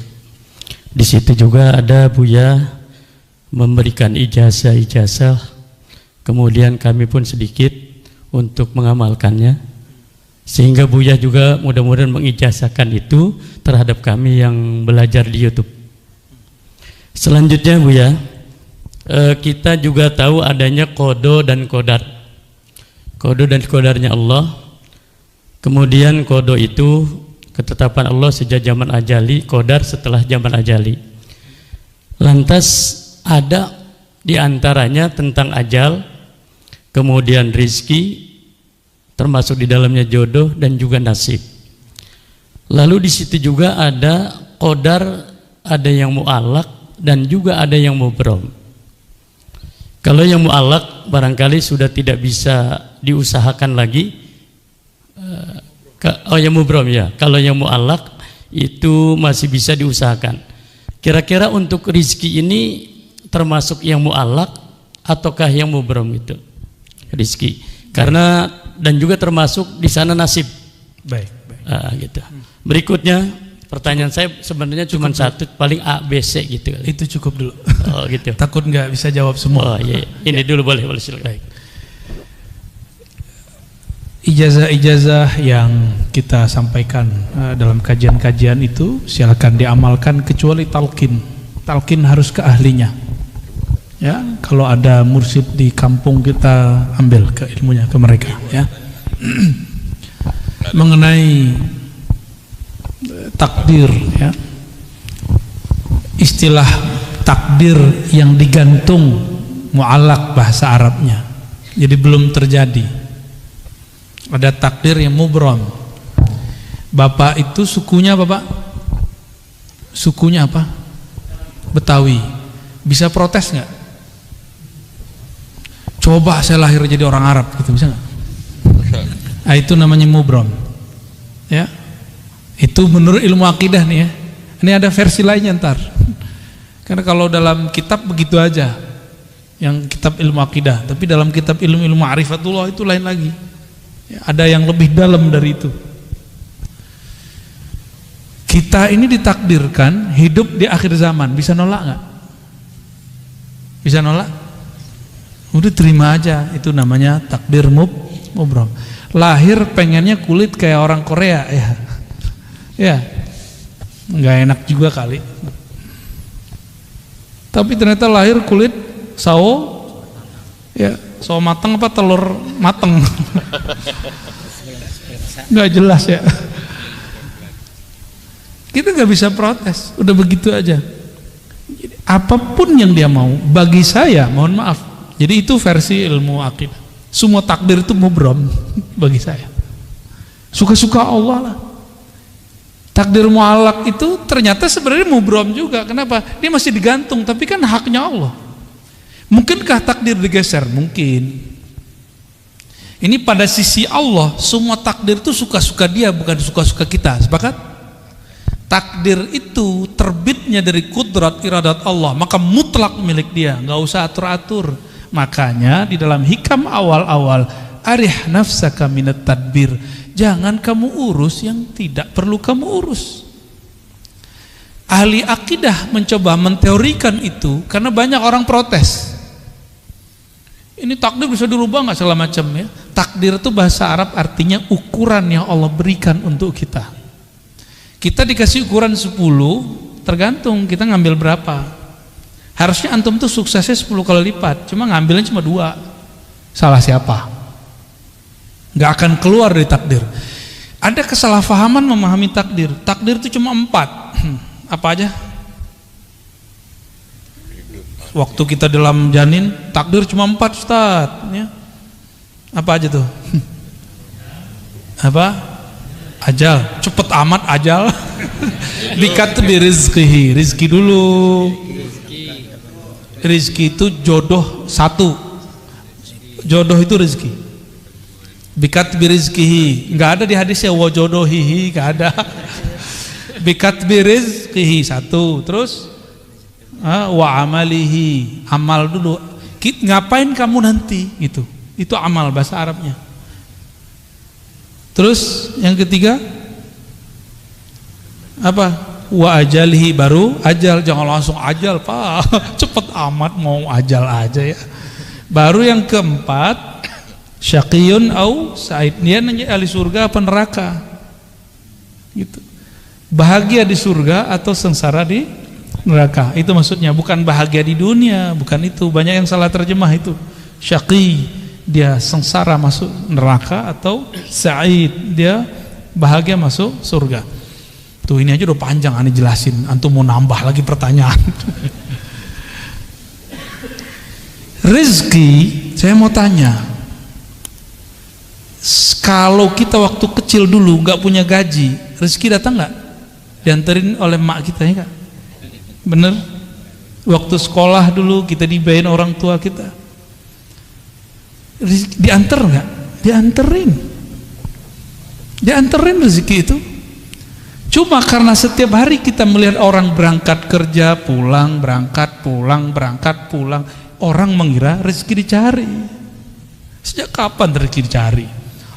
Di situ juga ada Buya memberikan ijazah-ijazah, kemudian kami pun sedikit untuk mengamalkannya, sehingga Buya juga mudah-mudahan mengijazahkan itu terhadap kami yang belajar di YouTube. Selanjutnya Buya, kita juga tahu adanya kodo dan kodar. Kodo dan kodarnya Allah. Kemudian kodo itu ketetapan Allah sejak zaman ajali, kodar setelah zaman ajali. Lantas ada di antaranya tentang ajal, kemudian rizki, termasuk di dalamnya jodoh dan juga nasib. Lalu di situ juga ada qadar, ada yang mu'allaq dan juga ada yang mubrom. Kalau yang mu'allaq barangkali sudah tidak bisa diusahakan lagi. Yang mubrom ya. Kalau yang mu'allaq itu masih bisa diusahakan. Kira-kira untuk rizki ini termasuk yang mu'allaq ataukah yang mubrom itu rizki? Karena dan juga termasuk di sana nasib. Baik. Gitu. Berikutnya pertanyaan saya sebenarnya cuma satu, paling A, B, C gitu. Itu cukup dulu. Oh gitu. Takut nggak bisa jawab semua. Oh iya. Ini dulu boleh silakan. Baik. Ijazah-ijazah yang kita sampaikan dalam kajian-kajian itu silakan diamalkan kecuali talqin. Talqin harus ke ahlinya. Ya, kalau ada mursyid di kampung kita ambil ke ilmunya ke mereka ya. Mengenai takdir ya. Istilah takdir yang digantung mu'allaq bahasa Arabnya. Jadi belum terjadi. Ada takdir yang mubrom. Bapak itu sukunya apa, Pak? Sukunya apa? Betawi. Bisa protes nggak? Coba saya lahir jadi orang Arab gitu, bisa nggak? Nah, itu namanya mubrom. Ya. Itu menurut ilmu akidah nih ya. Ini ada versi lainnya ntar. Karena kalau dalam kitab begitu aja. Yang kitab ilmu akidah, tapi dalam kitab ilmu ma'rifatullah itu lain lagi. Ya, ada yang lebih dalam dari itu. Kita ini ditakdirkan hidup di akhir zaman. Bisa nolak nggak? Bisa nolak? Udah terima aja. Itu namanya takdir mubrom. Lahir pengennya kulit kayak orang Korea ya. Ya, nggak enak juga kali. Tapi ternyata lahir kulit sawo, ya sawo mateng apa telur mateng, nggak jelas ya. Kita nggak bisa protes, udah begitu aja. Jadi, apapun yang dia mau, bagi saya, mohon maaf. Jadi itu versi ilmu akidah. Semua takdir itu mubrom bagi saya. Suka-suka Allah lah. Takdir mu'allaq itu ternyata sebenarnya mubrom juga. Kenapa? Dia masih digantung, tapi kan haknya Allah. Mungkinkah takdir digeser? Mungkin. Ini pada sisi Allah, semua takdir itu suka-suka dia, bukan suka-suka kita. Sepakat? Takdir itu terbitnya dari kudrat iradat Allah, maka mutlak milik dia, nggak usah atur-atur. Makanya di dalam hikam awal-awal, arih nafsaka minat tadbir, jangan kamu urus yang tidak perlu kamu urus. Ahli akidah mencoba menteorikan itu karena banyak orang protes. Ini takdir bisa dirubah nggak segala macam ya. Takdir itu bahasa Arab artinya ukuran yang Allah berikan untuk kita. Kita dikasih ukuran 10, tergantung kita ngambil berapa. Harusnya antum tuh suksesnya 10 kali lipat, cuma ngambilnya cuma 2. Salah siapa? Nggak akan keluar dari takdir. Ada kesalahpahaman memahami takdir. Takdir itu cuma 4. Apa aja? Waktu kita dalam janin, takdir cuma 4, Ustaz ya. Apa aja tuh? Apa? Ajal. Cepet amat ajal. Dikatbi rizqihi. Rizki dulu. Rizki itu jodoh 1. Jodoh itu rizki. Bikat birizkihi, nggak ada di hadisnya wajodohihi, nggak ada. Bikat birizkihi satu, terus wa amalihi, amal dulu. Ngapain kamu nanti? Itu amal bahasa Arabnya. Terus yang ketiga apa? Wa ajalihi, baru ajal. Jangan langsung ajal Pak, cepet amat mau ajal aja ya. Baru yang keempat, syaqiyun au sa'id, dia nanti ahli surga apa neraka gitu. Bahagia di surga atau sengsara di neraka, itu maksudnya. Bukan bahagia di dunia, bukan itu. Banyak yang salah terjemah itu. Syaqi, dia sengsara masuk neraka, atau sa'id, dia bahagia masuk surga. Tuh ini aja udah panjang aneh jelasin, antum mau nambah lagi pertanyaan. Rezeki, saya mau tanya, kalau kita waktu kecil dulu nggak punya gaji, rezeki datang nggak? Dianterin oleh mak kita ya Kak? Bener? Waktu sekolah dulu kita dibayarin orang tua kita, dianter nggak? Dianterin rezeki itu. Cuma karena setiap hari kita melihat orang berangkat kerja pulang, berangkat pulang, berangkat pulang, orang mengira rezeki dicari. Sejak kapan rezeki dicari?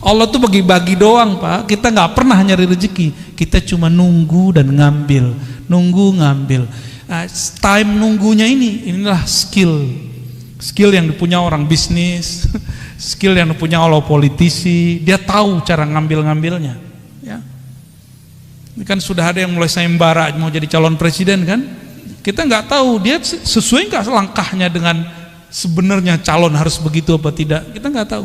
Allah tuh bagi-bagi doang Pak. Kita nggak pernah nyari rezeki, kita cuma nunggu dan ngambil, nunggu ngambil. Time nunggunya inilah skill yang dipunya orang bisnis, skill yang dipunya oleh politisi. Dia tahu cara ngambilnya. Ya. Ini kan sudah ada yang mulai sayembara mau jadi calon presiden kan? Kita nggak tahu dia sesuai nggak langkahnya dengan sebenarnya calon harus begitu apa tidak. Kita nggak tahu.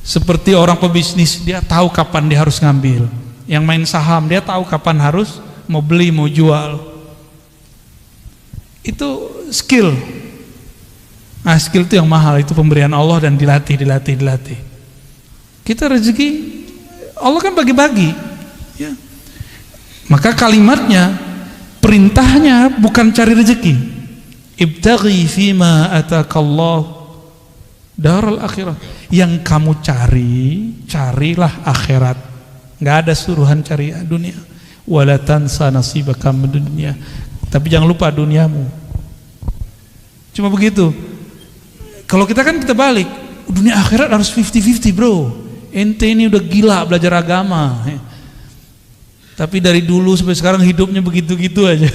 Seperti orang pebisnis, dia tahu kapan dia harus ngambil. Yang main saham, dia tahu kapan harus mau beli, mau jual. Itu skill. Nah, skill itu yang mahal, itu pemberian Allah dan dilatih. Kita rezeki, Allah kan bagi-bagi. Ya. Maka kalimatnya, perintahnya bukan cari rezeki. Ibtaghi fima atakallahu daral akhirah. Yang kamu carilah akhirat. Nggak ada suruhan cari dunia. Wala tansa nasibaka minad dunya. Tapi jangan lupa duniamu. Cuma begitu. Kalau kita balik, dunia akhirat harus 50-50 bro. Ente ini udah gila belajar agama. Tapi dari dulu sampai sekarang hidupnya begitu-gitu aja.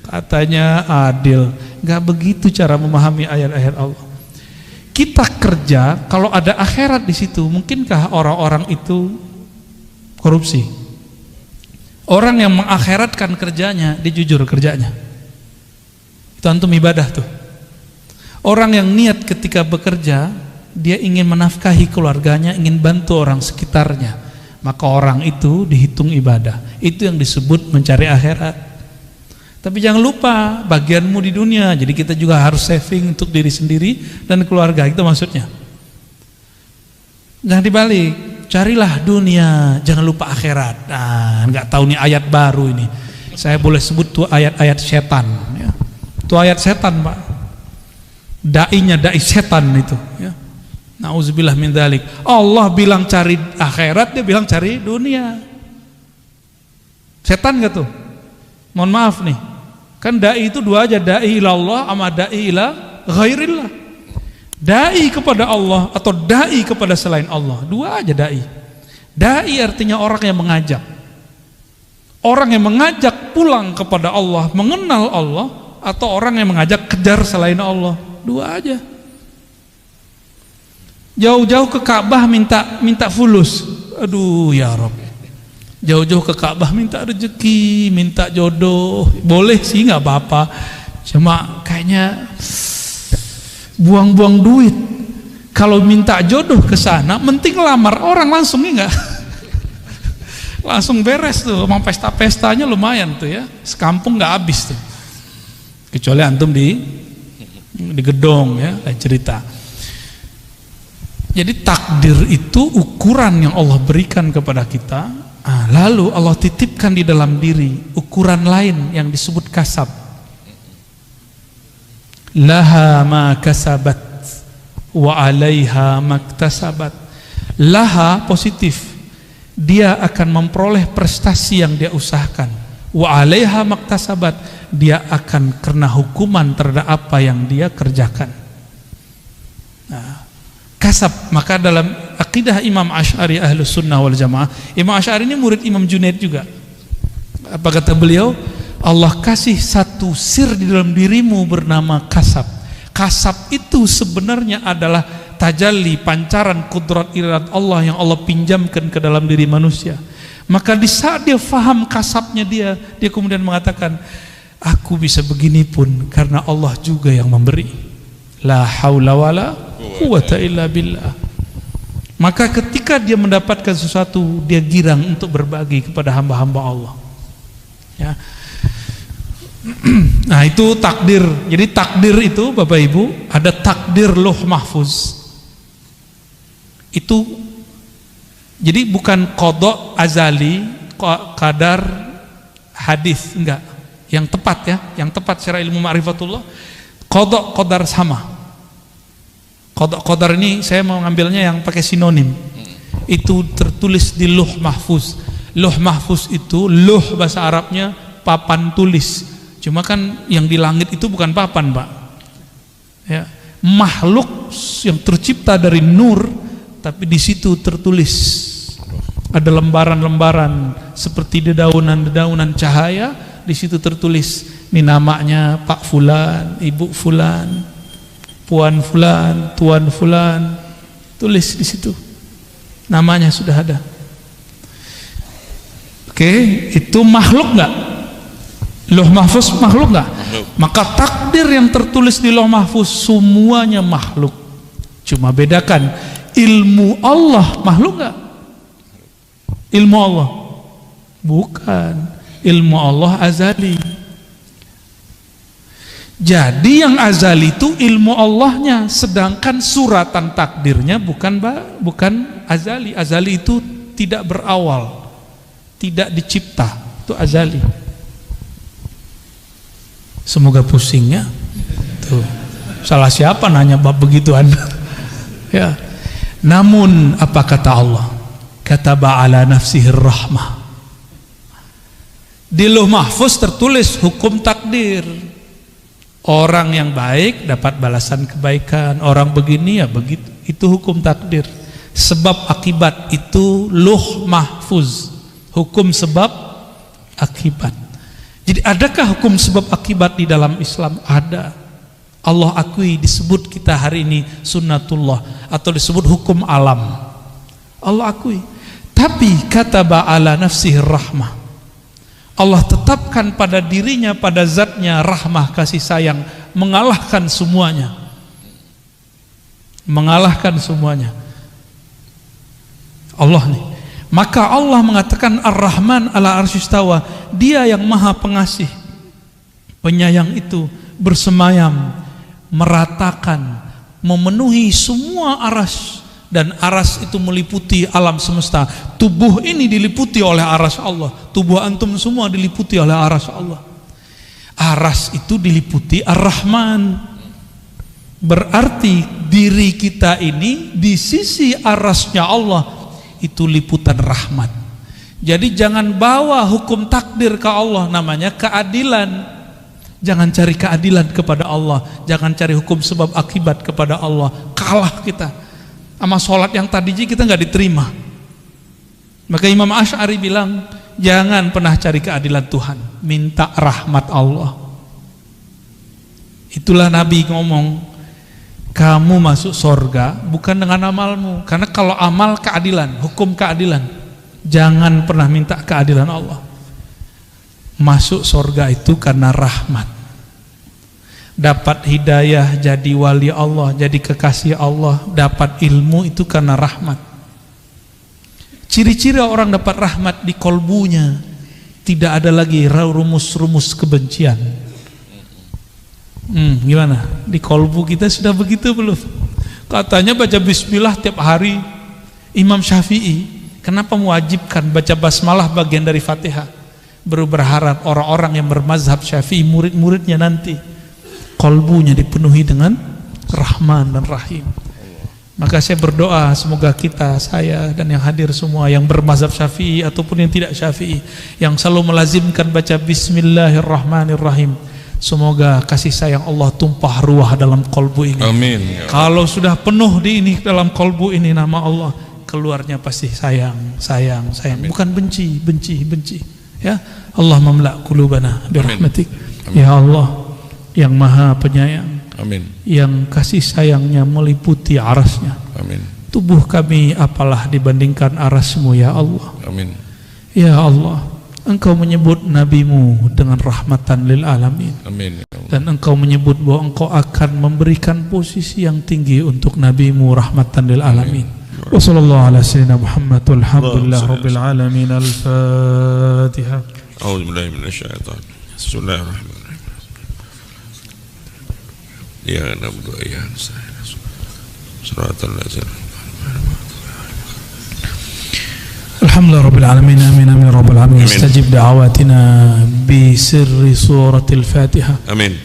Katanya adil. Nggak begitu cara memahami ayat-ayat Allah. Kita kerja, kalau ada akhirat di situ, mungkinkah orang-orang itu korupsi? Orang yang mengakhiratkan kerjanya, dia jujur kerjanya. Itu antum ibadah tuh. Orang yang niat ketika bekerja, dia ingin menafkahi keluarganya, ingin bantu orang sekitarnya, maka orang itu dihitung ibadah. Itu yang disebut mencari akhirat. Tapi jangan lupa bagianmu di dunia. Jadi kita juga harus saving untuk diri sendiri dan keluarga. Itu maksudnya. Jangan dibalik. Carilah dunia, jangan lupa akhirat. Nah, nggak tahu nih ayat baru ini. Saya boleh sebut tuh ayat-ayat setan. Ya. Itu ayat setan Pak. Dai setan itu. Ya. Nauzubillah min dzalik. Allah bilang cari akhirat, dia bilang cari dunia. Setan nggak tuh? Mohon maaf nih. Kan dai itu dua aja, dai ilallah sama dai ila ghairillah. Dai kepada Allah atau dai kepada selain Allah, dua aja dai. Dai artinya orang yang mengajak. Orang yang mengajak pulang kepada Allah, mengenal Allah, atau orang yang mengajak kejar selain Allah, dua aja. Jauh-jauh ke Ka'bah minta fulus. Aduh ya Rabb. Jauh-jauh ke Ka'bah minta rezeki, minta jodoh, boleh sih nggak apa-apa. Cuma kayaknya buang-buang duit. Kalau minta jodoh ke sana, penting lamar orang langsung ya nggak? Langsung beres tuh, emang pesta-pestanya lumayan tuh ya, sekampung nggak habis tuh. Kecuali antum di gedong ya, lain cerita. Jadi takdir itu ukuran yang Allah berikan kepada kita. Lalu Allah titipkan di dalam diri ukuran lain yang disebut kasab. Laha ma kasabat wa 'alaiha maktasabat. Laha positif, dia akan memperoleh prestasi yang dia usahakan. Wa 'alaiha maktasabat, dia akan kena hukuman terhadap apa yang dia kerjakan. Nah, kasab. Maka dalam akidah Imam Asy'ari Ahlus Sunnah wal Jamaah, Imam Asy'ari ini murid Imam Junaid juga. Apa kata beliau? Allah kasih satu sir di dalam dirimu bernama kasab. Kasab itu sebenarnya adalah tajalli, pancaran kudrat iradat Allah yang Allah pinjamkan ke dalam diri manusia. Maka di saat dia faham kasabnya dia kemudian mengatakan, aku bisa begini pun karena Allah juga yang memberi. La haula wala quwata illa billah. Maka ketika dia mendapatkan sesuatu, dia girang untuk berbagi kepada hamba-hamba Allah. Ya. Nah, itu takdir. Jadi takdir itu Bapak Ibu, ada takdir Lauh Mahfuz. Itu jadi bukan qada azali, qadar hadis, enggak. Yang tepat ya, yang tepat secara ilmu ma'rifatullah, qada qadar sama. Qada qadar ini saya mau ngambilnya yang pakai sinonim. Itu tertulis di Lauh Mahfuz. Lauh Mahfuz itu lauh bahasa Arabnya papan tulis. Cuma kan yang di langit itu bukan papan, Pak. Ya, makhluk yang tercipta dari nur, tapi di situ tertulis. Ada lembaran-lembaran seperti dedaunan-dedaunan cahaya, di situ tertulis ini namanya Pak Fulan, Ibu Fulan, Puan Fulan, Tuan Fulan. Tulis di situ. Namanya sudah ada. Oke, itu makhluk enggak? Lauh Mahfuz makhluk enggak? Maka takdir yang tertulis di Lauh Mahfuz semuanya makhluk. Cuma bedakan, ilmu Allah makhluk enggak? Ilmu Allah bukan. Ilmu Allah azali. Jadi yang azali itu ilmu Allahnya, sedangkan suratan takdirnya bukan azali. Azali itu tidak berawal, tidak dicipta, itu azali. Semoga pusingnya. Tuh. Salah siapa nanya bab begituan? Ya. Namun apa kata Allah? Kataba ala nafsihi rahmah. Di Lauh Mahfuz tertulis hukum takdir. Orang yang baik dapat balasan kebaikan, orang begini ya begitu. Itu hukum takdir. Sebab akibat itu Lauh Mahfuz. Hukum sebab akibat. Jadi adakah hukum sebab akibat di dalam Islam? Ada. Allah akui, disebut kita hari ini sunnatullah atau disebut hukum alam. Allah akui. Tapi kataba ala nafsihi rahmah. Allah tetapkan pada dirinya, pada zatnya rahmah, kasih sayang, mengalahkan semuanya. Mengalahkan semuanya. Allah nih. Maka Allah mengatakan Ar-Rahman ala arsyistawa, dia yang maha pengasih, penyayang itu bersemayam, meratakan, memenuhi semua aras, dan aras itu meliputi alam semesta. Tubuh ini diliputi oleh aras Allah, tubuh antum semua diliputi oleh aras Allah. Aras itu diliputi Ar-Rahman, berarti diri kita ini di sisi arasnya Allah itu liputan rahmat. Jadi jangan bawa hukum takdir ke Allah, namanya keadilan. Jangan cari keadilan kepada Allah, jangan cari hukum sebab akibat kepada Allah. Kalah kita sama sholat yang tadi kita nggak diterima. Maka Imam Asy'ari bilang, jangan pernah cari keadilan Tuhan, minta rahmat Allah. Itulah Nabi ngomong, kamu masuk surga bukan dengan amalmu, karena kalau amal keadilan, hukum keadilan. Jangan pernah minta keadilan Allah. Masuk surga itu karena rahmat. Dapat hidayah, jadi wali Allah, jadi kekasih Allah, dapat ilmu itu karena rahmat. Ciri-ciri orang dapat rahmat di kolbunya, tidak ada lagi rumus-rumus kebencian. Gimana? Di kolbu kita sudah begitu belum? Katanya baca bismillah tiap hari. Imam Syafi'i, kenapa mewajibkan baca basmalah bagian dari Fatihah? Baru berharap orang-orang yang bermazhab Syafi'i, murid-muridnya nanti kolbunya dipenuhi dengan Rahman dan Rahim. Maka saya berdoa semoga kita, saya dan yang hadir semua yang bermazhab Syafi'i ataupun yang tidak Syafi'i, yang selalu melazimkan baca Bismillahirrahmanirrahim, semoga kasih sayang Allah tumpah ruah dalam kolbu ini. Amin. Kalau sudah penuh di ini, dalam kolbu ini nama Allah, keluarnya pasti sayang, sayang, sayang. Amin. Bukan benci, benci, benci. Ya, Allah memla' qulubana birahmatik. Amin. Ya Allah yang Maha Penyayang, Amin. yang kasih sayangnya meliputi arasnya. Amin. Tubuh kami apalah dibandingkan arasmu ya Allah. Amin. Ya Allah, Engkau menyebut nabimu dengan rahmatan lil alamin. Amin. Dan Engkau menyebut bahwa Engkau akan memberikan posisi yang tinggi untuk nabimu rahmatan lil alamin. Wa sallallahu ala sayyidina Muhammad walhamdulillah rabbil alamin. Al-Fatihah. A'udzu billahi minasyaitan. Bismillahirrahmanirrahim. Ya na'budu wa iyyaka nasta'in. Shiratal ladzina Alhamdulillah rabbil alamin. Amin amin rabbil alamin. Istajib da'awatina bi sirri suratil Fatihah. Amin.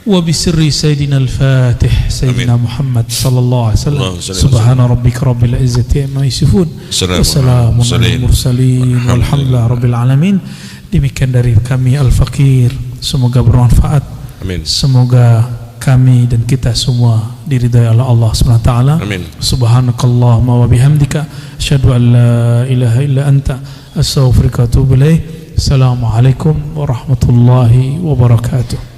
Wa bi sirri sayyidina al-Fatih sayyidina Muhammad sallallahu alaihi wasallam. Subhana rabbika rabbil izzati amma yasifun. Wassalamun alal mursalin walhamdulillah rabbil alamin. Demikian dari kami Al-Fakir, semoga bermanfaat. Amin. Semoga kami dan kita semua diridhai oleh Allah Subhanahu wa taala. Amin. Subhanakallahumma wa bihamdika asyhadu an la ilaha illa anta astaghfiruka wa atubu ilaik. Assalamualaikum warahmatullahi wabarakatuh.